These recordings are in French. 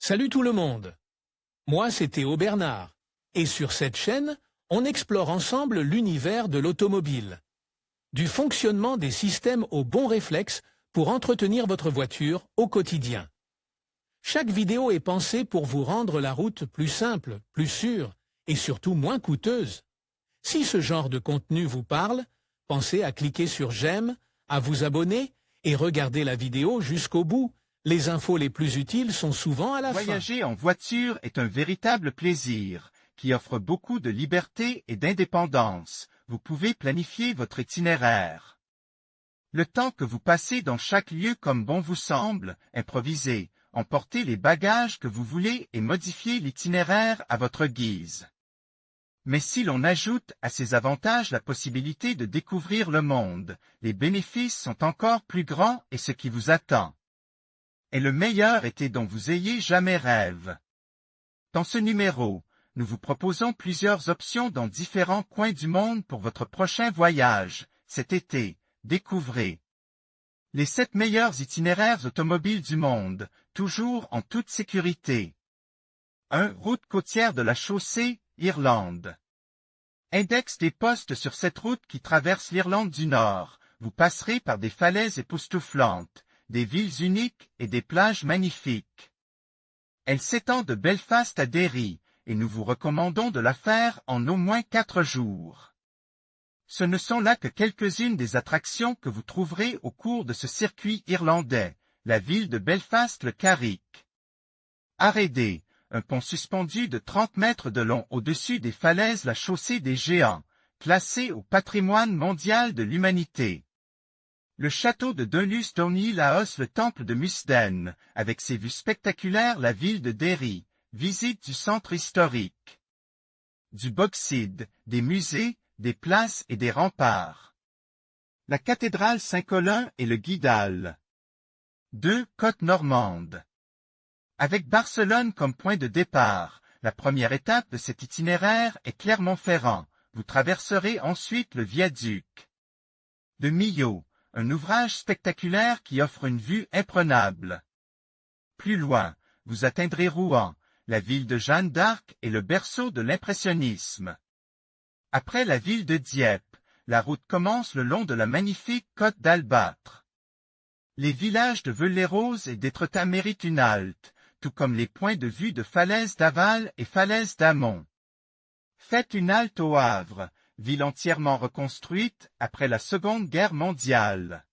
Salut tout le monde. Moi, c'est Théo Bernard. Et sur cette chaîne, on explore ensemble l'univers de l'automobile. Du fonctionnement des systèmes aux bons réflexes pour entretenir votre voiture au quotidien. Chaque vidéo est pensée pour vous rendre la route plus simple, plus sûre et surtout moins coûteuse. Si ce genre de contenu vous parle, pensez à cliquer sur j'aime, à vous abonner et regarder la vidéo jusqu'au bout. Les infos les plus utiles sont souvent à la fin. Voyager en voiture est un véritable plaisir, qui offre beaucoup de liberté et d'indépendance. Vous pouvez planifier votre itinéraire. Le temps que vous passez dans chaque lieu comme bon vous semble, improvisez, emportez les bagages que vous voulez et modifiez l'itinéraire à votre guise. Mais si l'on ajoute à ces avantages la possibilité de découvrir le monde, les bénéfices sont encore plus grands et ce qui vous attend est le meilleur été dont vous ayez jamais rêve. Dans ce numéro, nous vous proposons plusieurs options dans différents coins du monde pour votre prochain voyage. Cet été, découvrez les 7 meilleurs itinéraires automobiles du monde, toujours en toute sécurité. 1. Route côtière de la chaussée, Irlande. Index des postes sur cette route qui traverse l'Irlande du Nord. Vous passerez par des falaises époustouflantes, des villes uniques et des plages magnifiques. Elle s'étend de Belfast à Derry, et nous vous recommandons de la faire en au moins 4 jours. Ce ne sont là que quelques-unes des attractions que vous trouverez au cours de ce circuit irlandais, la ville de Belfast-le-Carrick. Arrêtez, un pont suspendu de 30 mètres de long au-dessus des falaises, la chaussée des géants, classée au patrimoine mondial de l'humanité. Le château de Dunluce-Downey-Laos, le temple de Musden, avec ses vues spectaculaires, la ville de Derry, visite du centre historique, du Bogside, des musées, des places et des remparts. La cathédrale Saint-Colin et le Guildhall. 2. Côte normande. Avec Barcelone comme point de départ, la première étape de cet itinéraire est Clermont-Ferrand. Vous traverserez ensuite le viaduc de Millau, un ouvrage spectaculaire qui offre une vue imprenable. Plus loin, vous atteindrez Rouen, la ville de Jeanne d'Arc et le berceau de l'impressionnisme. Après la ville de Dieppe, la route commence le long de la magnifique côte d'Albâtre. Les villages de Veules-les-Roses et d'Étretat méritent une halte, tout comme les points de vue de Falaise d'Aval et Falaise d'Amont. Faites une halte au Havre, ville entièrement reconstruite après la Seconde Guerre mondiale.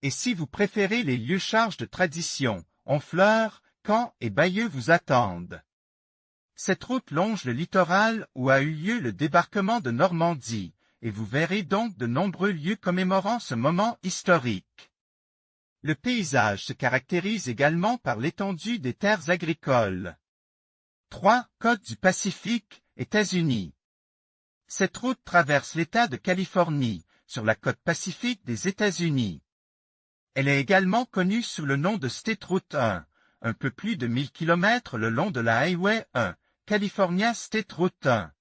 Et si vous préférez les lieux charges de tradition, Honfleur, Caen et Bayeux vous attendent. Cette route longe le littoral où a eu lieu le débarquement de Normandie, et vous verrez donc de nombreux lieux commémorant ce moment historique. Le paysage se caractérise également par l'étendue des terres agricoles. 3. Côte du Pacifique, États-Unis. Cette route traverse l'État de Californie, sur la côte pacifique des États-Unis. Elle est également connue sous le nom de State Route 1, un peu plus de 1000 km le long de la Highway 1, California State Route 1.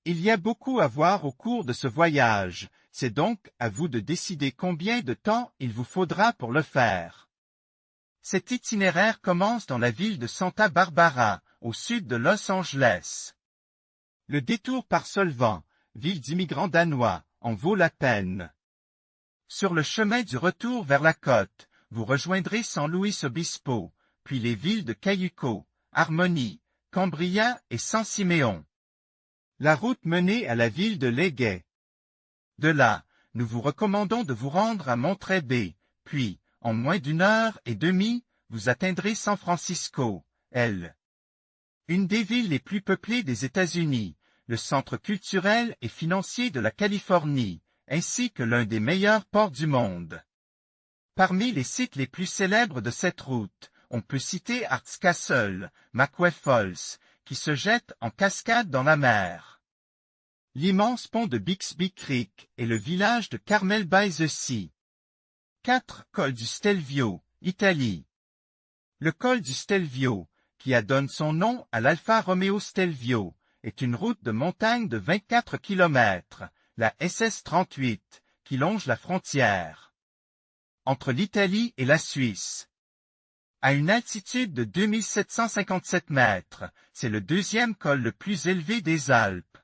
Il y a beaucoup à voir au cours de ce voyage, c'est donc à vous de décider combien de temps il vous faudra pour le faire. Cet itinéraire commence dans la ville de Santa Barbara, au sud de Los Angeles. Le détour par Solvang, ville d'immigrants danois, en vaut la peine. Sur le chemin du retour vers la côte, vous rejoindrez San Luis Obispo, puis les villes de Cayuco, Harmony, Cambria et San Simeon. La route menait à la ville de Leguay. De là, nous vous recommandons de vous rendre à Monterey Bay, puis, en moins d'1h30, vous atteindrez San Francisco, une des villes les plus peuplées des États-Unis, le centre culturel et financier de la Californie, ainsi que l'un des meilleurs ports du monde. Parmi les sites les plus célèbres de cette route, on peut citer Arts Castle, Macquarie Falls, qui se jette en cascade dans la mer. L'immense pont de Bixby Creek et le village de Carmel by the Sea. 4. Col du Stelvio, Italie. Le col du Stelvio, qui donne son nom à l'Alfa Romeo Stelvio, est une route de montagne de 24 km, la SS-38, qui longe la frontière entre l'Italie et la Suisse. À une altitude de 2757 mètres, c'est le deuxième col le plus élevé des Alpes.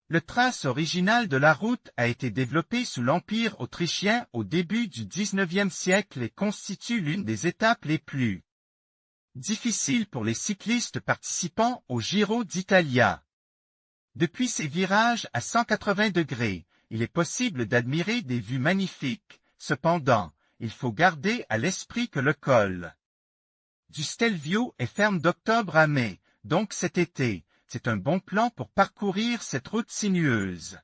Le trace original de la route a été développé sous l'Empire autrichien au début du XIXe siècle et constitue l'une des étapes les plus difficiles pour les cyclistes participant au Giro d'Italia. Depuis ses virages à 180 degrés, il est possible d'admirer des vues magnifiques. Cependant, il faut garder à l'esprit que le col du Stelvio est ferme d'octobre à mai, donc cet été, c'est un bon plan pour parcourir cette route sinueuse.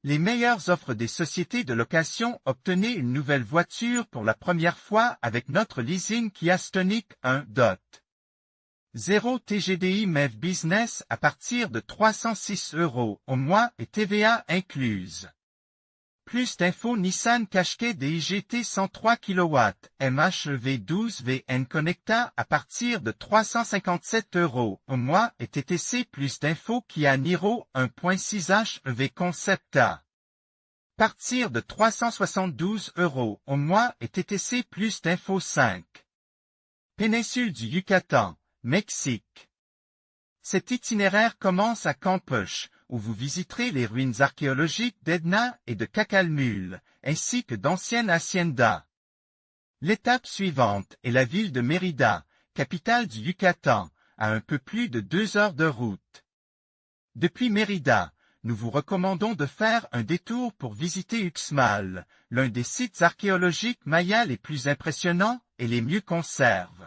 Les meilleures offres des sociétés de location. Obtenez une nouvelle voiture pour la première fois avec notre leasing Kia Stonic 1.0 TGDI MEV Business à partir de 306 € au mois et TVA incluse. Plus d'infos Nissan Qashqai DIGT 103 kW, MHEV 12 VN Connecta à partir de 357 € au mois et TTC. Plus d'infos Kia Niro 1.6 HEV Concept à partir de 372 € au mois et TTC. Plus d'infos 5. Péninsule du Yucatan, Mexique. Cet itinéraire commence à Campeche, où vous visiterez les ruines archéologiques d'Edna et de Cacalmul, ainsi que d'anciennes haciendas. L'étape suivante est la ville de Mérida, capitale du Yucatan, à un peu plus de 2 heures de route. Depuis Mérida, nous vous recommandons de faire un détour pour visiter Uxmal, l'un des sites archéologiques mayas les plus impressionnants et les mieux conservés.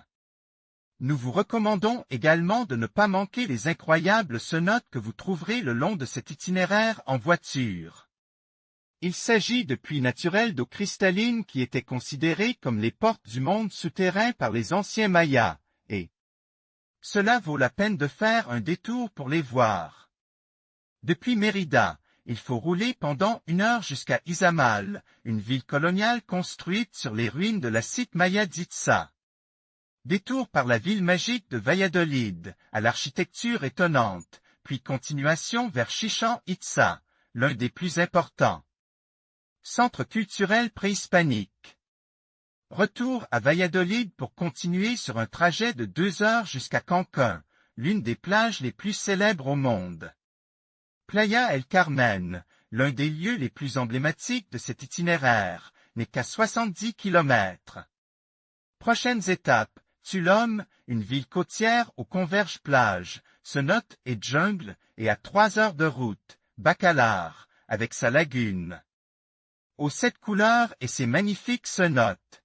Nous vous recommandons également de ne pas manquer les incroyables cenotes que vous trouverez le long de cet itinéraire en voiture. Il s'agit de puits naturels d'eau cristalline qui étaient considérés comme les portes du monde souterrain par les anciens Mayas, et cela vaut la peine de faire un détour pour les voir. Depuis Mérida, il faut rouler pendant 1 heure jusqu'à Izamal, une ville coloniale construite sur les ruines de la cité maya d'Itza. Détour par la ville magique de Valladolid, à l'architecture étonnante, puis continuation vers Chichén Itzá, l'un des plus importants centres culturels préhispaniques. Retour à Valladolid pour continuer sur un trajet de 2 heures jusqu'à Cancún, l'une des plages les plus célèbres au monde. Playa El Carmen, l'un des lieux les plus emblématiques de cet itinéraire, n'est qu'à 70 km. Prochaines étapes, Tulum, une ville côtière où convergent plages, cenotes et jungle, et à 3 heures de route, Bacalar, avec sa lagune aux 7 couleurs et ses magnifiques cenotes.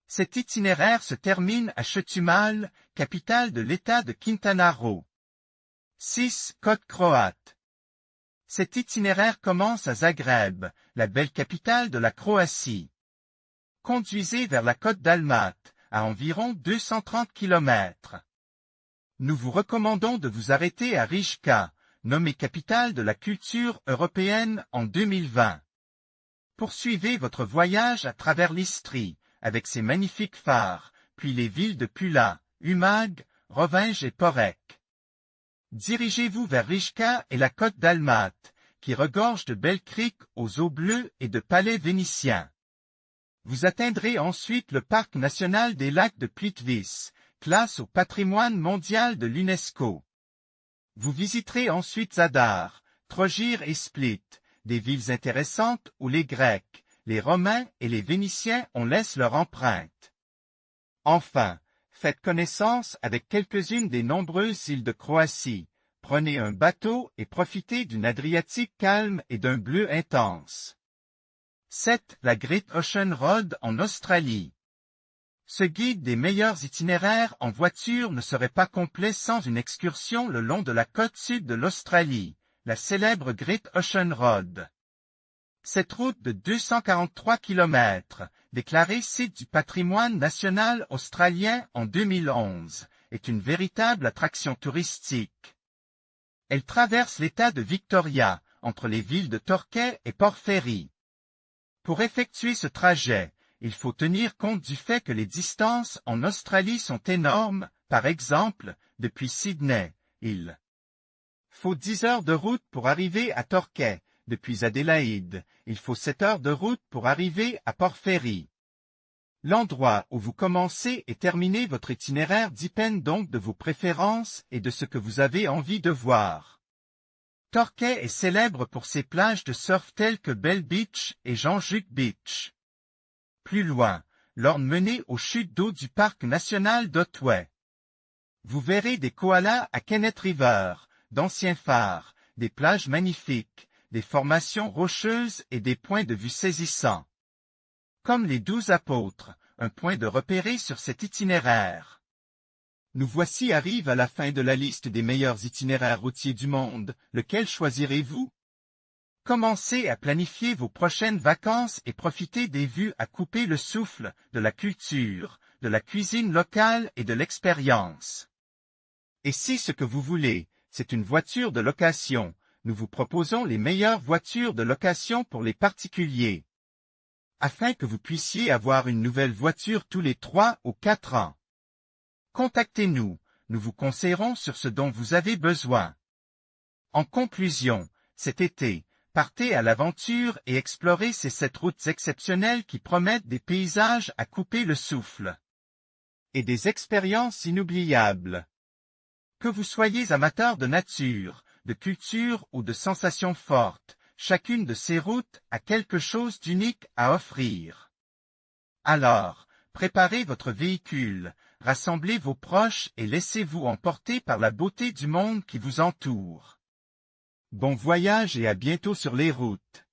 Cet itinéraire se termine à Chetumal, capitale de l'État de Quintana Roo. 6. Côte croate. Cet itinéraire commence à Zagreb, la belle capitale de la Croatie. Conduisez vers la côte d'Almaty, à environ 230 km. Nous vous recommandons de vous arrêter à Rijeka, nommée capitale de la culture européenne en 2020. Poursuivez votre voyage à travers l'Istrie, avec ses magnifiques phares, puis les villes de Pula, Umag, Rovinj et Porek. Dirigez-vous vers Rijeka et la côte d'Almaty, qui regorge de belles criques aux eaux bleues et de palais vénitiens. Vous atteindrez ensuite le parc national des lacs de Plitvice, classe au patrimoine mondial de l'UNESCO. Vous visiterez ensuite Zadar, Trogir et Split, des villes intéressantes où les Grecs, les Romains et les Vénitiens ont laissé leur empreinte. Enfin, faites connaissance avec quelques-unes des nombreuses îles de Croatie, prenez un bateau et profitez d'une Adriatique calme et d'un bleu intense. 7. La Great Ocean Road en Australie. Ce guide des meilleurs itinéraires en voiture ne serait pas complet sans une excursion le long de la côte sud de l'Australie, la célèbre Great Ocean Road. Cette route de 243 km, déclarée site du patrimoine national australien en 2011, est une véritable attraction touristique. Elle traverse l'État de Victoria, entre les villes de Torquay et Port Fairy. Pour effectuer ce trajet, il faut tenir compte du fait que les distances en Australie sont énormes, par exemple, depuis Sydney, il faut 10 heures de route pour arriver à Torquay, depuis Adélaïde, il faut 7 heures de route pour arriver à Port Fairy. L'endroit où vous commencez et terminez votre itinéraire dépend donc de vos préférences et de ce que vous avez envie de voir. Torquay est célèbre pour ses plages de surf telles que Bell Beach et Jean-Juc Beach. Plus loin, l'Orne menait aux chutes d'eau du parc national d'Otway. Vous verrez des koalas à Kenneth River, d'anciens phares, des plages magnifiques, des formations rocheuses et des points de vue saisissants. Comme les 12 apôtres, un point de repérer sur cet itinéraire. Nous voici arrive à la fin de la liste des meilleurs itinéraires routiers du monde, lequel choisirez-vous? Commencez à planifier vos prochaines vacances et profitez des vues à couper le souffle, de la culture, de la cuisine locale et de l'expérience. Et si ce que vous voulez, c'est une voiture de location, nous vous proposons les meilleures voitures de location pour les particuliers. Afin que vous puissiez avoir une nouvelle voiture tous les 3 ou 4 ans. Contactez-nous, nous vous conseillerons sur ce dont vous avez besoin. En conclusion, cet été, partez à l'aventure et explorez ces 7 routes exceptionnelles qui promettent des paysages à couper le souffle. Et des expériences inoubliables. Que vous soyez amateur de nature, de culture ou de sensations fortes, chacune de ces routes a quelque chose d'unique à offrir. Alors, préparez votre véhicule, rassemblez vos proches et laissez-vous emporter par la beauté du monde qui vous entoure. Bon voyage et à bientôt sur les routes.